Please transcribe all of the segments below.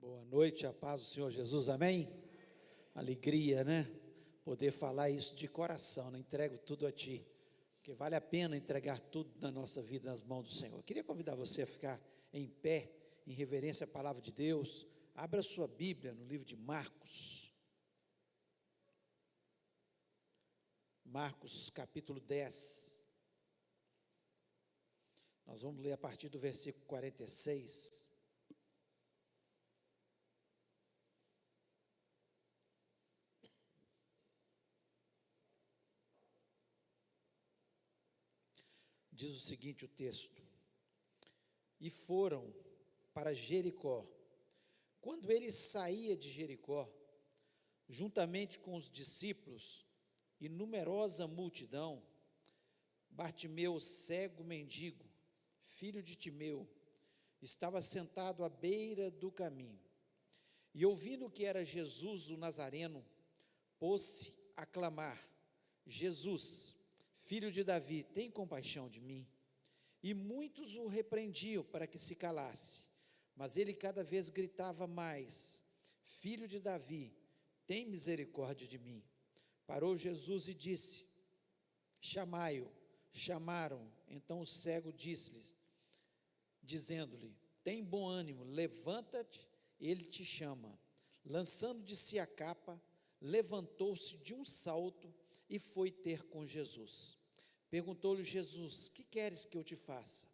Boa noite, a paz do Senhor Jesus, amém? Alegria, né? Poder falar isso de coração, né? Entrego tudo a Ti, porque vale a pena entregar tudo na nossa vida nas mãos do Senhor. Eu queria convidar você a ficar em pé, em reverência à palavra de Deus. Abra sua Bíblia no livro de Marcos. Marcos capítulo 10. Nós vamos ler a partir do versículo 46. Diz o seguinte o texto: e foram para Jericó. Quando ele saía de Jericó, juntamente com os discípulos e numerosa multidão, Bartimeu, cego mendigo, filho de Timeu, estava sentado à beira do caminho. E ouvindo que era Jesus o Nazareno, pôs-se a clamar: Jesus, filho de Davi, tem compaixão de mim. E muitos o repreendiam para que se calasse, mas ele cada vez gritava mais: filho de Davi, tem misericórdia de mim. Parou Jesus e disse: chamai-o. Chamaram. Então o cego disse-lhes, dizendo-lhe: tem bom ânimo, levanta-te, ele te chama. Lançando de si a capa, levantou-se de um salto e foi ter com Jesus. Perguntou-lhe Jesus: que queres que eu te faça?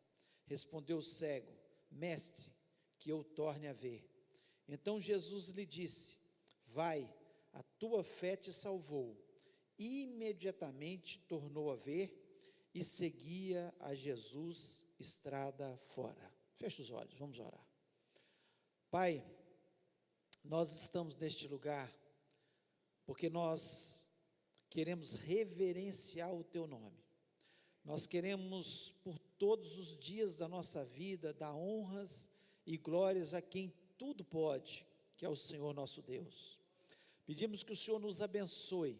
Respondeu o cego: mestre, que eu torne a ver. Então Jesus lhe disse: vai, a tua fé te salvou. E imediatamente tornou a ver e seguia a Jesus estrada fora. Feche os olhos, vamos orar. Pai, nós estamos neste lugar porque nós queremos reverenciar o Teu nome. Nós queremos, por todos os dias da nossa vida, dar honras e glórias a quem tudo pode, que é o Senhor nosso Deus. Pedimos que o Senhor nos abençoe,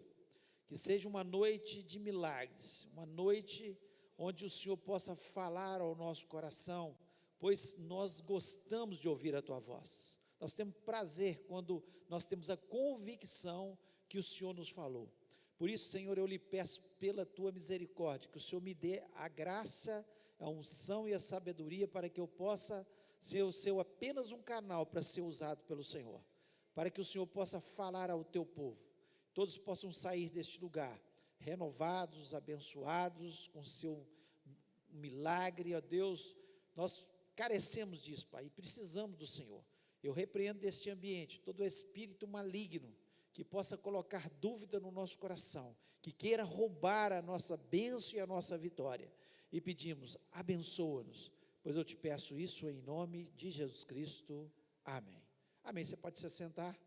que seja uma noite de milagres, uma noite onde o Senhor possa falar ao nosso coração, pois nós gostamos de ouvir a Tua voz. Nós temos prazer quando nós temos a convicção que o Senhor nos falou. Por isso, Senhor, eu lhe peço pela Tua misericórdia, que o Senhor me dê a graça, a unção e a sabedoria para que eu possa ser apenas um canal para ser usado pelo Senhor, para que o Senhor possa falar ao Teu povo, todos possam sair deste lugar renovados, abençoados, com seu milagre. Ó Deus, nós carecemos disso, Pai, e precisamos do Senhor. Eu repreendo deste ambiente todo espírito maligno que possa colocar dúvida no nosso coração, que queira roubar a nossa bênção e a nossa vitória, e pedimos: abençoa-nos, pois eu te peço isso em nome de Jesus Cristo, amém. Amém, você pode se assentar.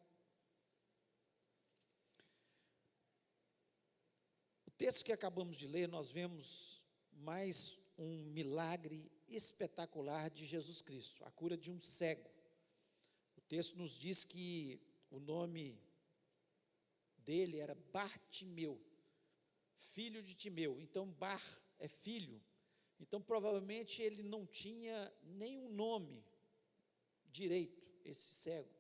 O texto que acabamos de ler, nós vemos mais um milagre espetacular de Jesus Cristo, a cura de um cego. O texto nos diz que o nome dele era Bartimeu, filho de Timeu. Então Bar é filho, então provavelmente ele não tinha nenhum nome direito, esse cego,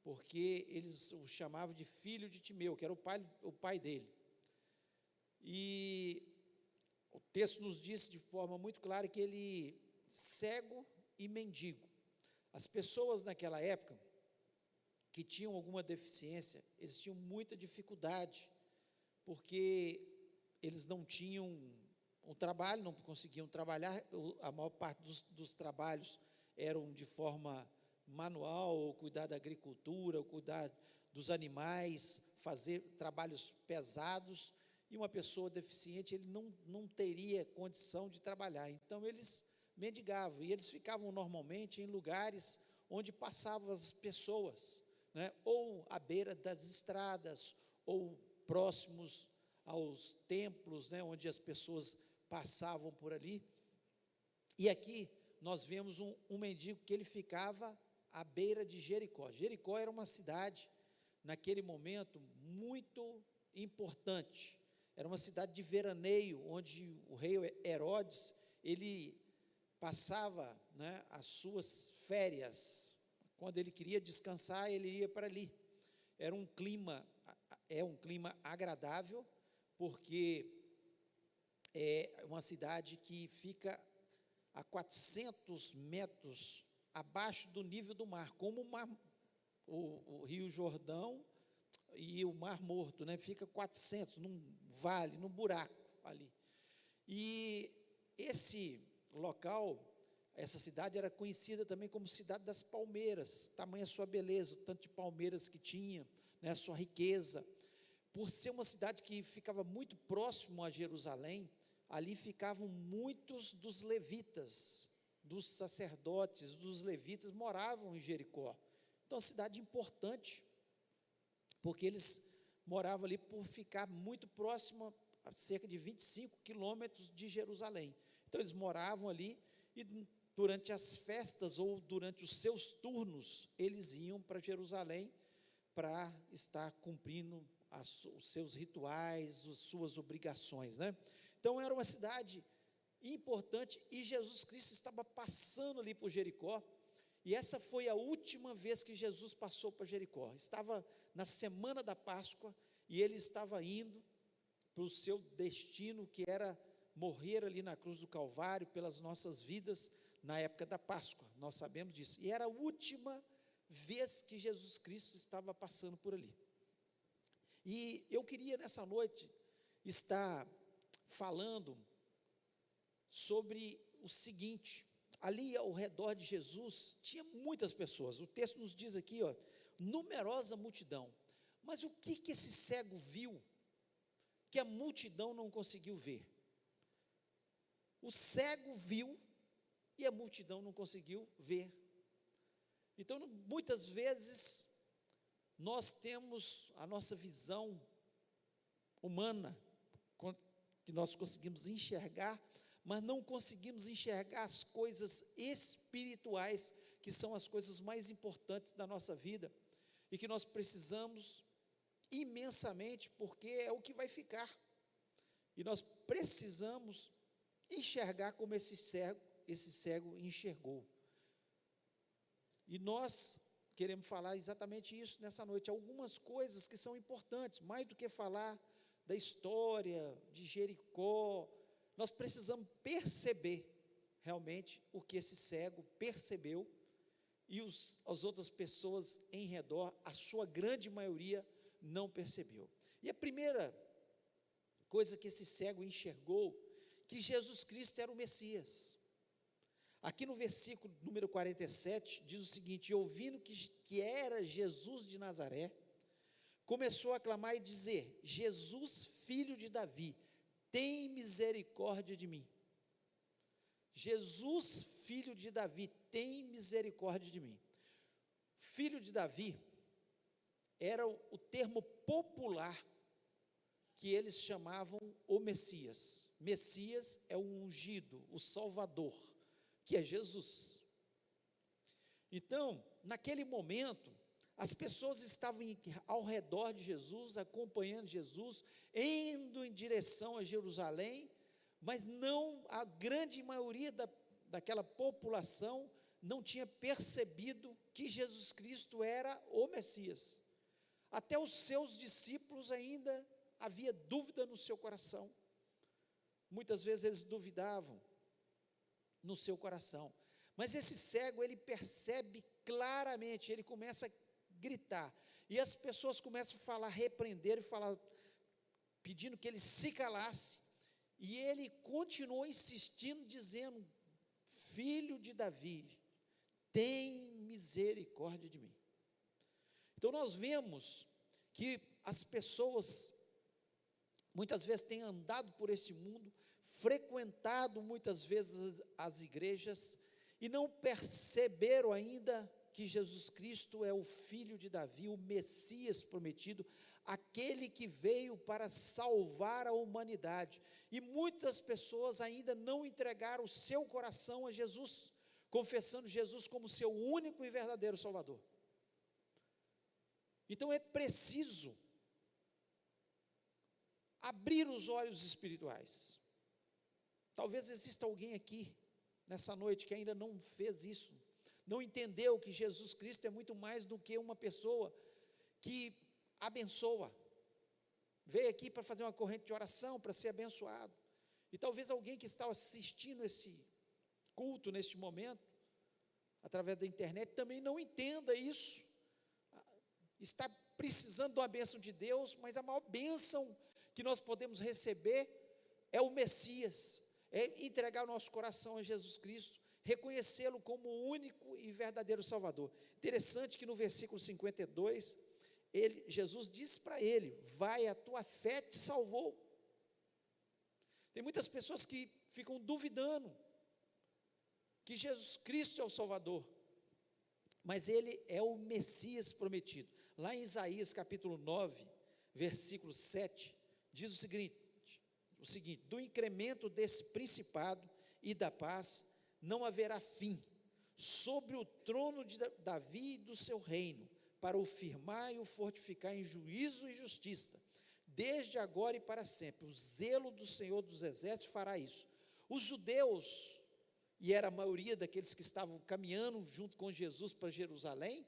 porque eles o chamavam de filho de Timeu, que era o pai dele. E o texto nos diz de forma muito clara que ele cego e mendigo. As pessoas naquela época que tinham alguma deficiência, eles tinham muita dificuldade, porque eles não tinham um trabalho, não conseguiam trabalhar. A maior parte dos trabalhos eram de forma manual, ou cuidar da agricultura, ou cuidar dos animais, fazer trabalhos pesados, e uma pessoa deficiente, ele não teria condição de trabalhar. Então eles mendigavam, e eles ficavam normalmente em lugares onde passavam as pessoas, né? Ou à beira das estradas, ou próximos aos templos, né? Onde as pessoas passavam por ali. E aqui nós vemos um mendigo que ele ficava à beira de Jericó. Jericó era uma cidade, naquele momento, muito importante. Era uma cidade de veraneio, onde o rei Herodes, ele passava, né, as suas férias, Quando ele queria descansar, ele ia para ali. É um clima agradável, porque é uma cidade que fica a 400 metros abaixo do nível do mar, como o Rio Jordão e o Mar Morto, né? Fica 400, num vale, num buraco ali. E esse local, essa cidade era conhecida também como Cidade das Palmeiras, tamanha sua beleza, o tanto de palmeiras que tinha, né, a sua riqueza. Por ser uma cidade que ficava muito próximo a Jerusalém, ali ficavam muitos dos levitas, dos sacerdotes, dos levitas, moravam em Jericó. Então, uma cidade importante, porque eles moravam ali por ficar muito próximo, a cerca de 25 quilômetros de Jerusalém. Então, eles moravam ali e durante as festas ou durante os seus turnos, eles iam para Jerusalém para estar cumprindo os seus rituais, as suas obrigações, né? Então, era uma cidade importante e Jesus Cristo estava passando ali por Jericó, e essa foi a última vez que Jesus passou por Jericó. Estava na semana da Páscoa e ele estava indo para o seu destino, que era morrer ali na cruz do Calvário pelas nossas vidas na época da Páscoa. Nós sabemos disso. E era a última vez que Jesus Cristo estava passando por ali. E eu queria nessa noite estar falando sobre o seguinte: ali ao redor de Jesus tinha muitas pessoas. O texto nos diz aqui, numerosa multidão. Mas o que esse cego viu que a multidão não conseguiu ver? O cego viu e a multidão não conseguiu ver. Então, muitas vezes, nós temos a nossa visão humana, que nós conseguimos enxergar, mas não conseguimos enxergar as coisas espirituais, que são as coisas mais importantes da nossa vida, e que nós precisamos imensamente, porque é o que vai ficar, e nós precisamos enxergar como esse cego enxergou. E nós queremos falar exatamente isso nessa noite, algumas coisas que são importantes, mais do que falar da história de Jericó. Nós precisamos perceber realmente o que esse cego percebeu, e as outras pessoas em redor, a sua grande maioria, não percebeu. E a primeira coisa que esse cego enxergou, que Jesus Cristo era o Messias. Aqui no versículo número 47, diz o seguinte: ouvindo que era Jesus de Nazaré, começou a clamar e dizer: Jesus, filho de Davi, tem misericórdia de mim. Jesus, filho de Davi, tem misericórdia de mim. Filho de Davi era o termo popular que eles chamavam o Messias. Messias é o ungido, o Salvador, que é Jesus. Então, naquele momento, as pessoas estavam ao redor de Jesus, acompanhando Jesus, indo em direção a Jerusalém, mas não, a grande maioria daquela população não tinha percebido que Jesus Cristo era o Messias. Até os seus discípulos ainda havia dúvida no seu coração. Muitas vezes eles duvidavam no seu coração. Mas esse cego, ele percebe claramente, ele começa a gritar, e as pessoas começam a falar, repreender e falar, pedindo que ele se calasse, e ele continuou insistindo, dizendo: filho de Davi, tem misericórdia de mim. Então nós vemos que as pessoas muitas vezes têm andado por esse mundo, frequentado muitas vezes as igrejas, e não perceberam ainda que Jesus Cristo é o filho de Davi, o Messias prometido, aquele que veio para salvar a humanidade. E muitas pessoas ainda não entregaram o seu coração a Jesus, confessando Jesus como seu único e verdadeiro Salvador. Então é preciso abrir os olhos espirituais. Talvez exista alguém aqui nessa noite que ainda não fez isso, não entendeu que Jesus Cristo é muito mais do que uma pessoa que abençoa. Veio aqui para fazer uma corrente de oração, para ser abençoado. E talvez alguém que está assistindo esse culto neste momento, através da internet, também não entenda isso. Está precisando de uma bênção de Deus, mas a maior bênção que nós podemos receber é o Messias, é entregar o nosso coração a Jesus Cristo, reconhecê-lo como o único e verdadeiro Salvador. Interessante que no versículo 52, Jesus disse para ele: vai, a tua fé te salvou. Tem muitas pessoas que ficam duvidando que Jesus Cristo é o Salvador, mas Ele é o Messias prometido. Lá em Isaías capítulo 9, versículo 7, diz o seguinte: do incremento desse principado e da paz não haverá fim, sobre o trono de Davi e do seu reino, para o firmar e o fortificar em juízo e justiça, desde agora e para sempre. O zelo do Senhor dos Exércitos fará isso. Os judeus, e era a maioria daqueles que estavam caminhando junto com Jesus para Jerusalém,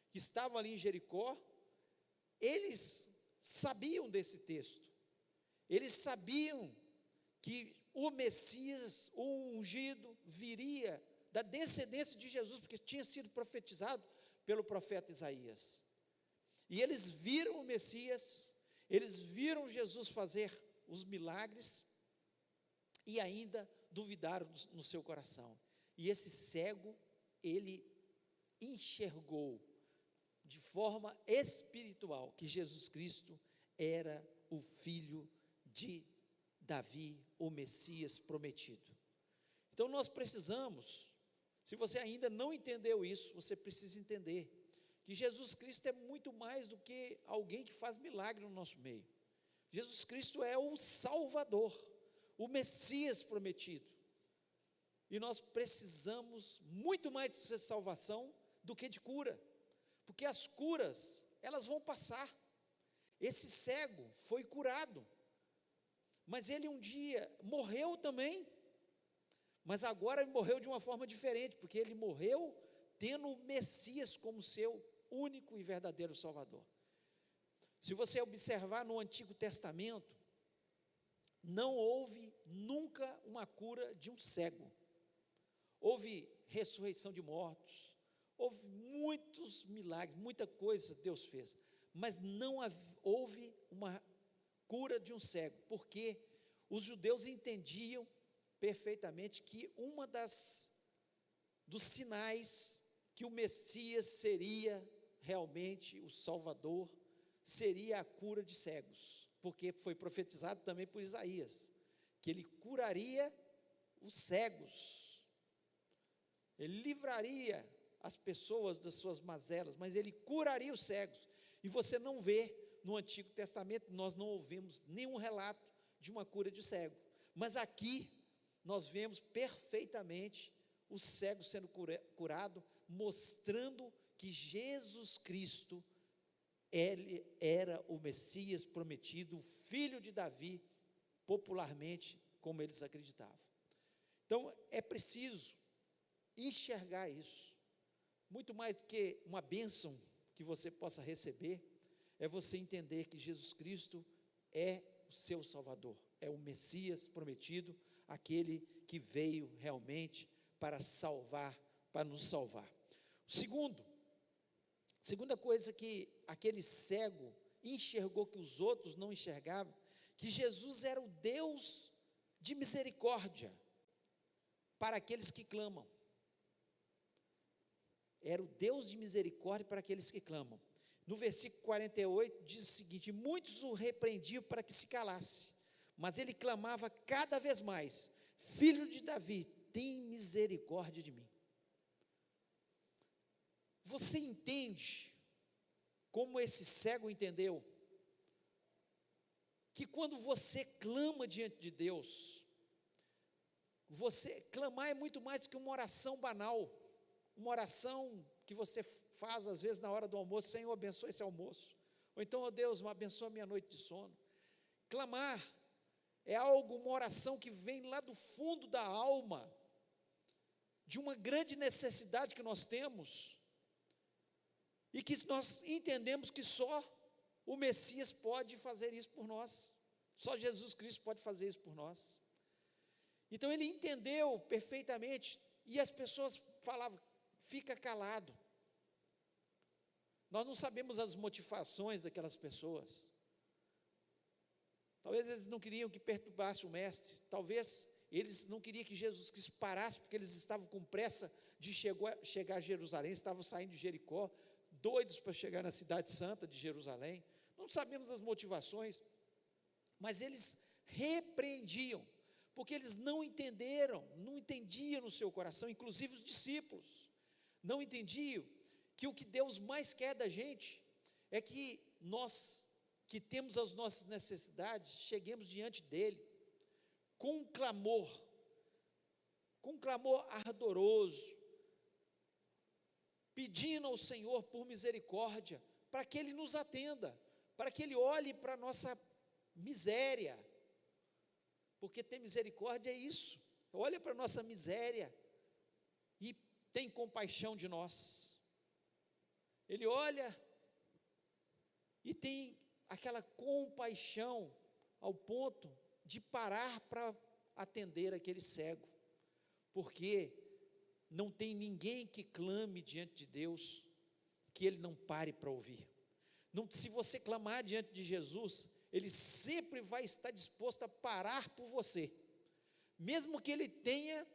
que estavam ali em Jericó, eles sabiam desse texto, eles sabiam que o Messias, o ungido, viria da descendência de Jesus, porque tinha sido profetizado pelo profeta Isaías. E eles viram o Messias, eles viram Jesus fazer os milagres, e ainda duvidaram no seu coração. E esse cego, ele enxergou de forma espiritual que Jesus Cristo era o filho de Davi, o Messias prometido. Então nós precisamos, se você ainda não entendeu isso, você precisa entender que Jesus Cristo é muito mais do que alguém que faz milagre no nosso meio. Jesus Cristo é o Salvador, o Messias prometido. E nós precisamos muito mais de salvação do que de cura, porque as curas, elas vão passar. Esse cego foi curado, mas ele um dia morreu também, mas agora ele morreu de uma forma diferente, porque ele morreu tendo o Messias como seu único e verdadeiro Salvador. Se você observar no Antigo Testamento, não houve nunca uma cura de um cego. Houve ressurreição de mortos, houve muitos milagres, muita coisa Deus fez, mas não houve uma cura de um cego, porque os judeus entendiam perfeitamente que dos sinais que o Messias seria realmente o Salvador, seria a cura de cegos, porque foi profetizado também por Isaías, que ele curaria os cegos, ele livraria as pessoas das suas mazelas, mas ele curaria os cegos. E você não vê no Antigo Testamento, nós não ouvimos nenhum relato de uma cura de cego, mas aqui nós vemos perfeitamente o cego sendo curado, mostrando que Jesus Cristo, ele era o Messias prometido, o filho de Davi, popularmente, como eles acreditavam. Então, é preciso enxergar isso, muito mais do que uma bênção que você possa receber, é você entender que Jesus Cristo é o seu Salvador, é o Messias prometido, aquele que veio realmente para salvar, para nos salvar. Segunda coisa que aquele cego enxergou que os outros não enxergavam, que Jesus era o Deus de misericórdia para aqueles que clamam. Era o Deus de misericórdia para aqueles que clamam. No versículo 48 diz o seguinte: muitos o repreendiam para que se calasse, mas ele clamava cada vez mais: filho de Davi, tem misericórdia de mim. Você entende como esse cego entendeu? Que quando você clama diante de Deus, clamar é muito mais do que uma oração banal, uma oração que você faz às vezes na hora do almoço: Senhor, abençoe esse almoço, ou então, ó Deus, abençoa a minha noite de sono. Clamar é algo, uma oração que vem lá do fundo da alma, de uma grande necessidade que nós temos, e que nós entendemos que só o Messias pode fazer isso por nós, só Jesus Cristo pode fazer isso por nós. Então ele entendeu perfeitamente, e as pessoas falavam: fica calado. Nós não sabemos as motivações daquelas pessoas. Talvez eles não queriam que perturbasse o mestre, talvez eles não queriam que Jesus Cristo parasse, porque eles estavam com pressa de chegar a Jerusalém, estavam saindo de Jericó, doidos para chegar na cidade santa de Jerusalém. Não sabemos as motivações, mas eles repreendiam, porque eles não entendiam no seu coração, inclusive os discípulos, não entendiam que o que Deus mais quer da gente é que nós, que temos as nossas necessidades, cheguemos diante dEle, com um clamor ardoroso, pedindo ao Senhor por misericórdia, para que Ele nos atenda, para que Ele olhe para a nossa miséria, porque ter misericórdia é isso, olha para a nossa miséria, e tem compaixão de nós. Ele olha e tem aquela compaixão ao ponto de parar para atender aquele cego, porque não tem ninguém que clame diante de Deus que Ele não pare para ouvir. Não, se você clamar diante de Jesus, Ele sempre vai estar disposto a parar por você, mesmo que Ele tenha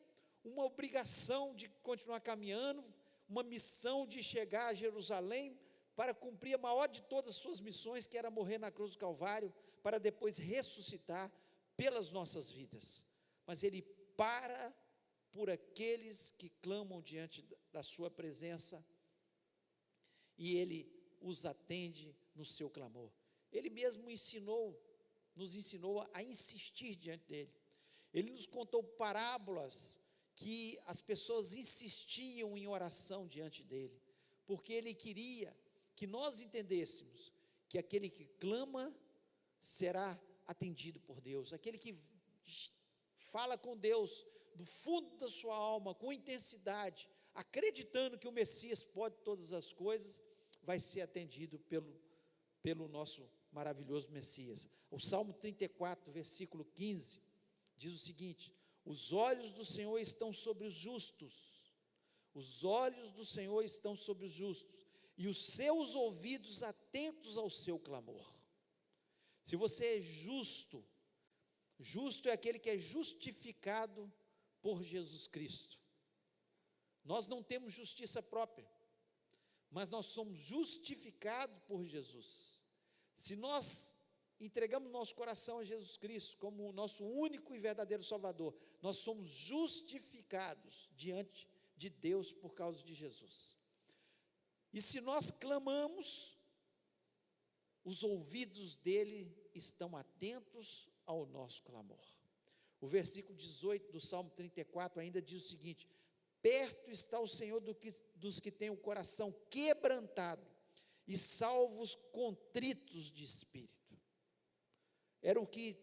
uma obrigação de continuar caminhando, uma missão de chegar a Jerusalém, para cumprir a maior de todas as suas missões, que era morrer na cruz do Calvário, para depois ressuscitar pelas nossas vidas. Mas Ele para por aqueles que clamam diante da sua presença, e Ele os atende no seu clamor. Ele mesmo nos ensinou a insistir diante dEle. Ele nos contou parábolas que as pessoas insistiam em oração diante dEle, porque Ele queria que nós entendêssemos que aquele que clama será atendido por Deus, aquele que fala com Deus do fundo da sua alma, com intensidade, acreditando que o Messias pode todas as coisas, vai ser atendido pelo nosso maravilhoso Messias. O Salmo 34, versículo 15, diz o seguinte: os olhos do Senhor estão sobre os justos, os olhos do Senhor estão sobre os justos, e os seus ouvidos atentos ao seu clamor. Se você é justo, justo é aquele que é justificado por Jesus Cristo. Nós não temos justiça própria, mas nós somos justificados por Jesus. Se nós entregamos nosso coração a Jesus Cristo como o nosso único e verdadeiro Salvador, nós somos justificados diante de Deus por causa de Jesus. E se nós clamamos, os ouvidos dele estão atentos ao nosso clamor. O versículo 18 do Salmo 34 ainda diz o seguinte: perto está o Senhor dos que têm o coração quebrantado e salvos contritos de espírito. Era o que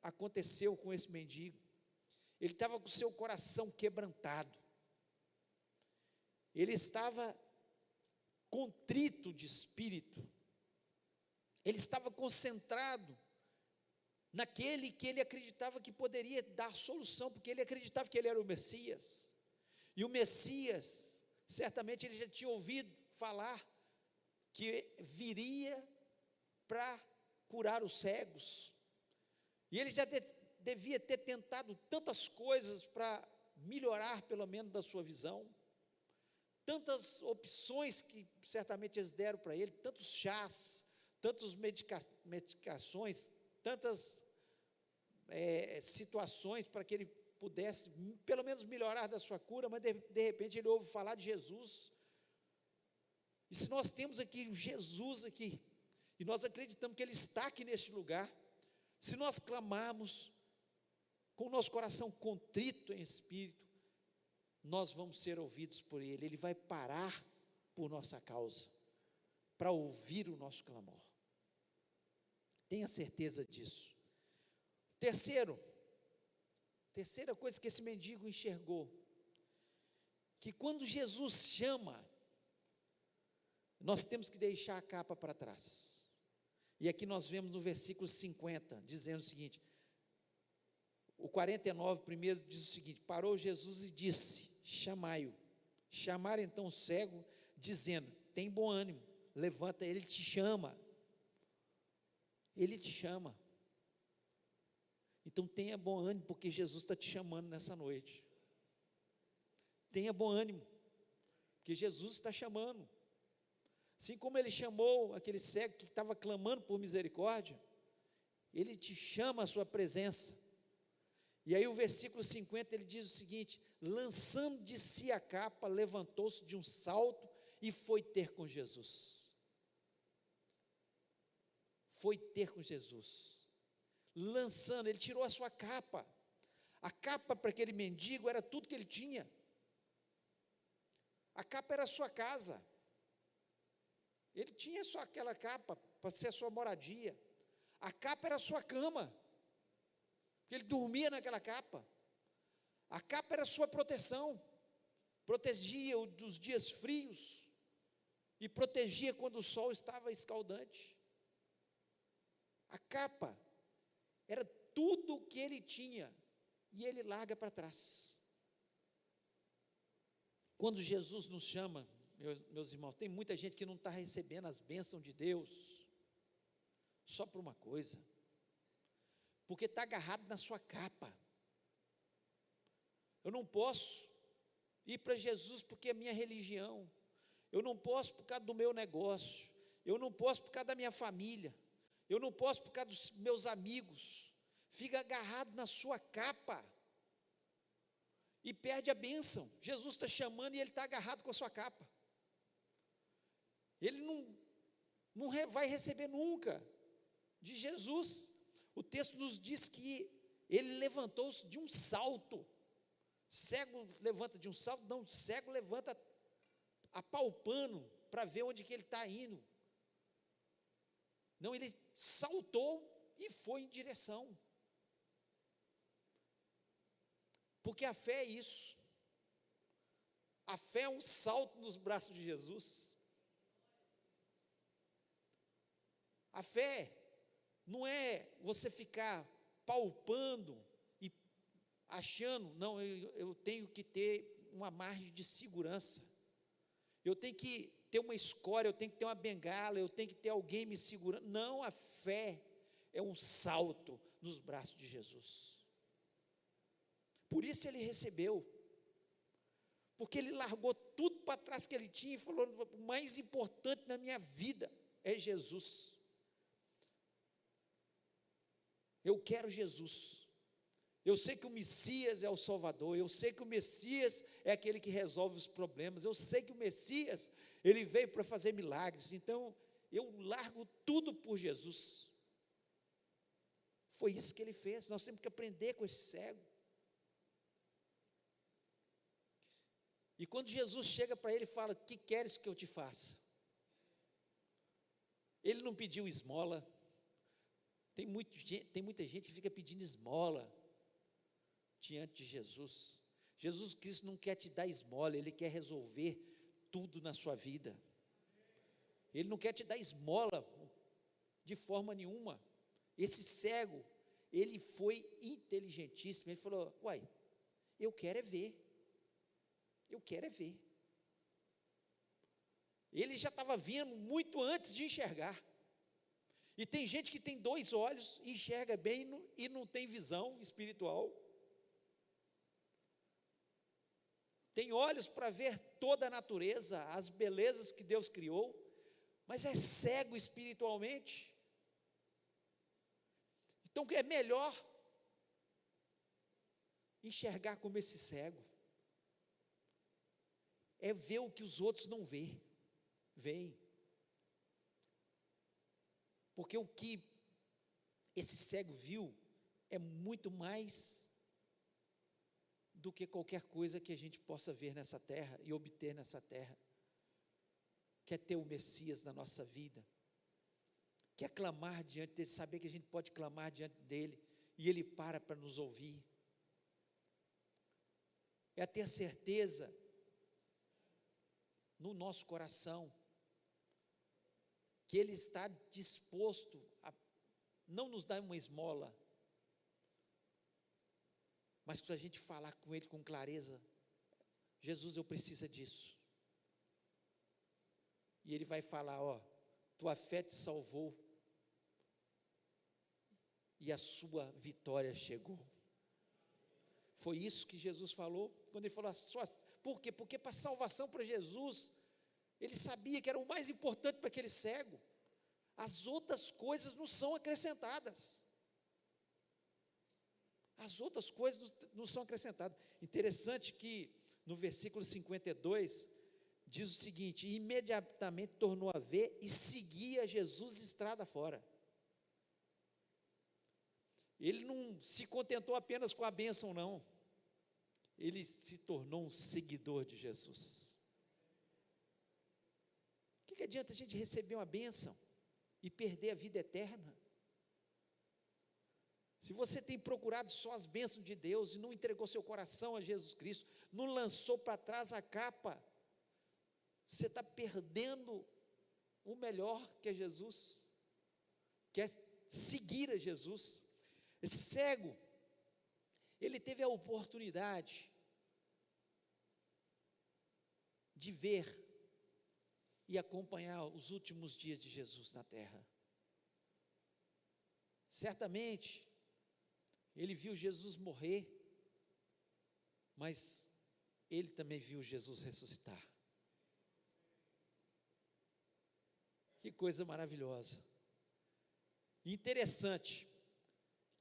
aconteceu com esse mendigo. Ele estava com o seu coração quebrantado, ele estava contrito de espírito, ele estava concentrado naquele que ele acreditava que poderia dar solução, porque ele acreditava que ele era o Messias, e o Messias, certamente ele já tinha ouvido falar que viria para curar os cegos, e ele já devia ter tentado tantas coisas para melhorar pelo menos da sua visão, tantas opções que certamente eles deram para ele, tantos chás, tantas medicações, tantas situações para que ele pudesse pelo menos melhorar da sua cura, mas de repente ele ouve falar de Jesus. E se nós temos aqui Jesus aqui, e nós acreditamos que Ele está aqui neste lugar, se nós clamarmos com o nosso coração contrito em espírito, nós vamos ser ouvidos por Ele. Ele vai parar por nossa causa, para ouvir o nosso clamor. Tenha certeza disso. Terceira coisa que esse mendigo enxergou, que quando Jesus chama, nós temos que deixar a capa para trás. E aqui nós vemos no versículo 50, dizendo o seguinte, o 49 primeiro diz o seguinte: parou Jesus e disse, chamai-o. Chamaram então o cego, dizendo, tem bom ânimo, levanta, ele te chama. Ele te chama. Então tenha bom ânimo, porque Jesus está te chamando nessa noite. Tenha bom ânimo, porque Jesus está chamando. Assim como ele chamou aquele cego que estava clamando por misericórdia, ele te chama à sua presença. E aí o versículo 50 ele diz o seguinte: lançando de si a capa, levantou-se de um salto e foi ter com Jesus. Foi ter com Jesus. Lançando, ele tirou a sua capa. A capa para aquele mendigo era tudo que ele tinha. A capa era a sua casa. Ele tinha só aquela capa para ser a sua moradia. A capa era a sua cama, porque ele dormia naquela capa. A capa era a sua proteção, protegia-o dos dias frios e protegia quando o sol estava escaldante. A capa era tudo o que ele tinha e ele larga para trás. Quando Jesus nos chama, meus irmãos, tem muita gente que não está recebendo as bênçãos de Deus só por uma coisa, porque está agarrado na sua capa. Eu não posso ir para Jesus porque é minha religião, eu não posso por causa do meu negócio, eu não posso por causa da minha família, eu não posso por causa dos meus amigos. Fica agarrado na sua capa e perde a bênção. Jesus está chamando e ele está agarrado com a sua capa. Ele não vai receber nunca de Jesus. O texto nos diz que ele levantou-se de um salto. Cego levanta de um salto? Não, cego levanta apalpando para ver onde que ele está indo. Não, ele saltou e foi em direção. Porque a fé é isso. A fé é um salto nos braços de Jesus. A fé não é você ficar palpando e achando, não, eu tenho que ter uma margem de segurança, eu tenho que ter uma escória, eu tenho que ter uma bengala, eu tenho que ter alguém me segurando. Não, a fé é um salto nos braços de Jesus. Por isso ele recebeu, porque ele largou tudo para trás que ele tinha e falou: o mais importante na minha vida é Jesus. Eu quero Jesus. Eu sei que o Messias é o Salvador, eu sei que o Messias é aquele que resolve os problemas, eu sei que o Messias, ele veio para fazer milagres, então eu largo tudo por Jesus. Foi isso que ele fez. Nós temos que aprender com esse cego. E quando Jesus chega para ele e fala: que queres que eu te faça? Ele não pediu esmola. Tem muita gente que fica pedindo esmola diante de Jesus. Jesus Cristo não quer te dar esmola, Ele quer resolver tudo na sua vida. Ele não quer te dar esmola de forma nenhuma. Esse cego, ele foi inteligentíssimo. Ele falou: uai, eu quero é ver. Eu quero é ver. Ele já estava vendo muito antes de enxergar. E tem gente que tem 2 olhos, enxerga bem e não tem visão espiritual. Tem olhos para ver toda a natureza, as belezas que Deus criou, mas é cego espiritualmente. Então é melhor enxergar como esse cego. É ver o que os outros não veem. Porque o que esse cego viu é muito mais do que qualquer coisa que a gente possa ver nessa terra e obter nessa terra. Quer ter o Messias na nossa vida, quer clamar diante dele, saber que a gente pode clamar diante dele e ele para nos ouvir. É ter a certeza no nosso coração, que Ele está disposto a não nos dar uma esmola, mas para a gente falar com Ele com clareza: Jesus, eu preciso disso. E Ele vai falar: ó, tua fé te salvou, e a sua vitória chegou. Foi isso que Jesus falou, quando Ele falou: por quê? Porque para a salvação, para Jesus, Ele sabia que era o mais importante para aquele cego. As outras coisas não são acrescentadas. As outras coisas não são acrescentadas. Interessante que no versículo 52, diz o seguinte: imediatamente tornou a ver e seguia Jesus estrada fora. Ele não se contentou apenas com a bênção, não. Ele se tornou um seguidor de Jesus. O que adianta a gente receber uma bênção e perder a vida eterna? Se você tem procurado só as bênçãos de Deus e não entregou seu coração a Jesus Cristo, não lançou para trás a capa, você está perdendo o melhor, que é Jesus, que é seguir a Jesus. Esse cego, ele teve a oportunidade de ver e acompanhar os últimos dias de Jesus na terra. Certamente, ele viu Jesus morrer, mas ele também viu Jesus ressuscitar. Que coisa maravilhosa. Interessante,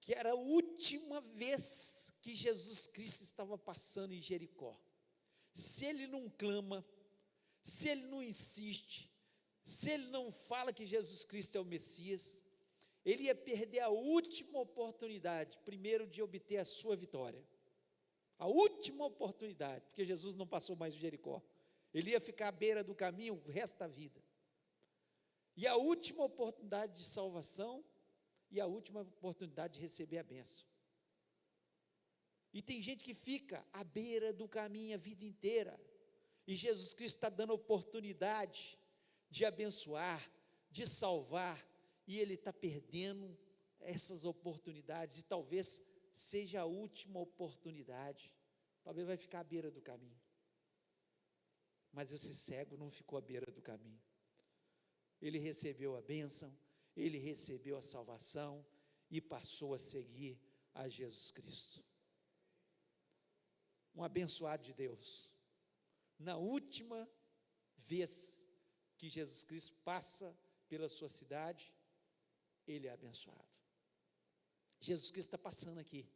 que era a última vez que Jesus Cristo estava passando em Jericó. Se ele não clama, se ele não insiste, se ele não fala que Jesus Cristo é o Messias, ele ia perder a última oportunidade, primeiro, de obter a sua vitória. A última oportunidade, porque Jesus não passou mais de Jericó. Ele ia ficar à beira do caminho o resto da vida. E a última oportunidade de salvação, e a última oportunidade de receber a bênção. E tem gente que fica à beira do caminho a vida inteira, e Jesus Cristo está dando oportunidade de abençoar, de salvar, e ele está perdendo essas oportunidades, e talvez seja a última oportunidade, talvez vai ficar à beira do caminho. Mas esse cego não ficou à beira do caminho. Ele recebeu a bênção, ele recebeu a salvação e passou a seguir a Jesus Cristo. Um abençoado de Deus. Na última vez que Jesus Cristo passa pela sua cidade, ele é abençoado. Jesus Cristo está passando aqui.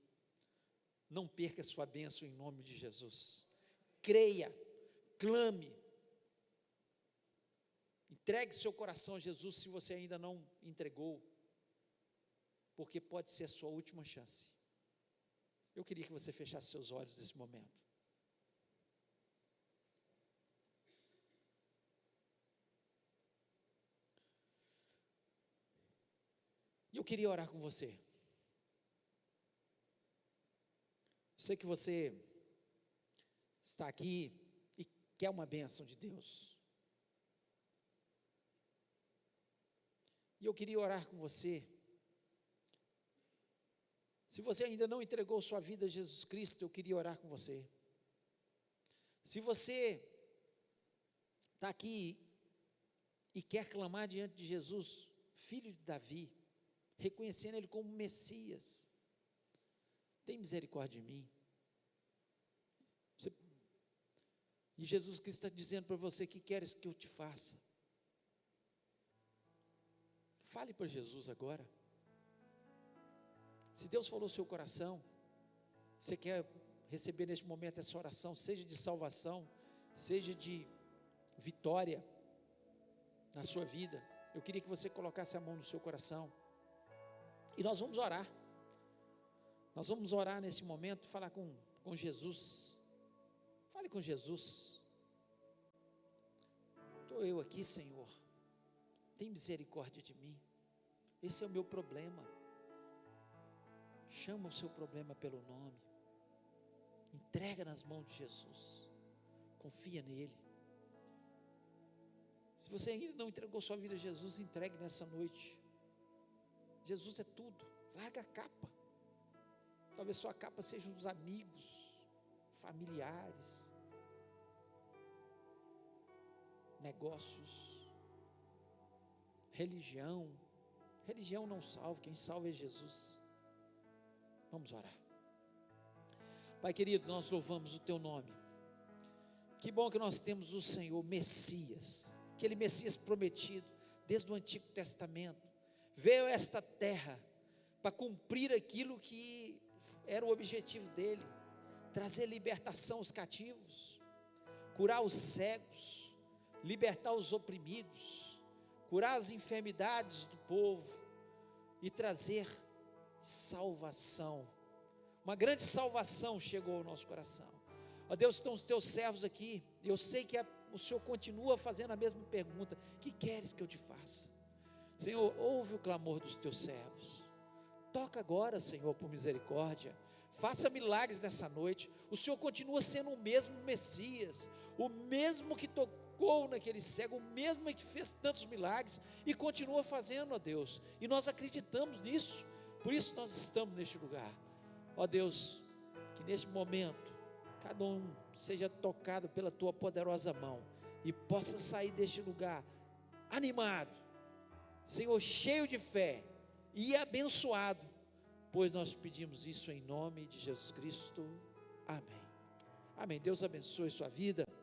Não perca a sua bênção em nome de Jesus. Creia, clame, entregue seu coração a Jesus se você ainda não entregou, porque pode ser a sua última chance. Eu queria que você fechasse seus olhos nesse momento. E eu queria orar com você. Sei que você está aqui e quer uma bênção de Deus. E eu queria orar com você. Se você ainda não entregou sua vida a Jesus Cristo, eu queria orar com você. Se você está aqui e quer clamar diante de Jesus, filho de Davi, reconhecendo Ele como Messias, tem misericórdia de mim. E Jesus Cristo está dizendo para você: que queres que eu te faça? Fale para Jesus agora. Se Deus falou no seu coração, você quer receber neste momento essa oração, seja de salvação, seja de vitória na sua vida, eu queria que você colocasse a mão no seu coração, e nós vamos orar. Nós vamos orar nesse momento, falar com Jesus. Fale com Jesus. Estou eu aqui, Senhor, tem misericórdia de mim, esse é o meu problema. Chama o seu problema pelo nome, entrega nas mãos de Jesus, confia nele, Se você ainda não entregou sua vida a Jesus, entregue nessa noite. Jesus é tudo. Larga a capa. Talvez sua capa seja os amigos, familiares, negócios, religião. Religião não salva, quem salva é Jesus. Vamos orar. Pai querido, nós louvamos o teu nome. Que bom que nós temos o Senhor Messias, aquele Messias prometido desde o Antigo Testamento, veio a esta terra para cumprir aquilo que era o objetivo dele, trazer libertação aos cativos, curar os cegos, libertar os oprimidos, curar as enfermidades do povo e trazer salvação. Uma grande salvação chegou ao nosso coração. Ó Deus, estão os teus servos aqui. Eu sei que o Senhor continua fazendo a mesma pergunta: que queres que eu te faça? Senhor, ouve o clamor dos teus servos. Toca agora, Senhor, por misericórdia. Faça milagres nessa noite. O Senhor continua sendo o mesmo Messias, o mesmo que tocou naquele cego, o mesmo que fez tantos milagres e continua fazendo, ó Deus. E nós acreditamos nisso. Por isso nós estamos neste lugar. Ó Deus, que neste momento cada um seja tocado pela tua poderosa mão e possa sair deste lugar animado, Senhor, cheio de fé e abençoado, pois nós pedimos isso em nome de Jesus Cristo. Amém. Amém. Deus abençoe sua vida.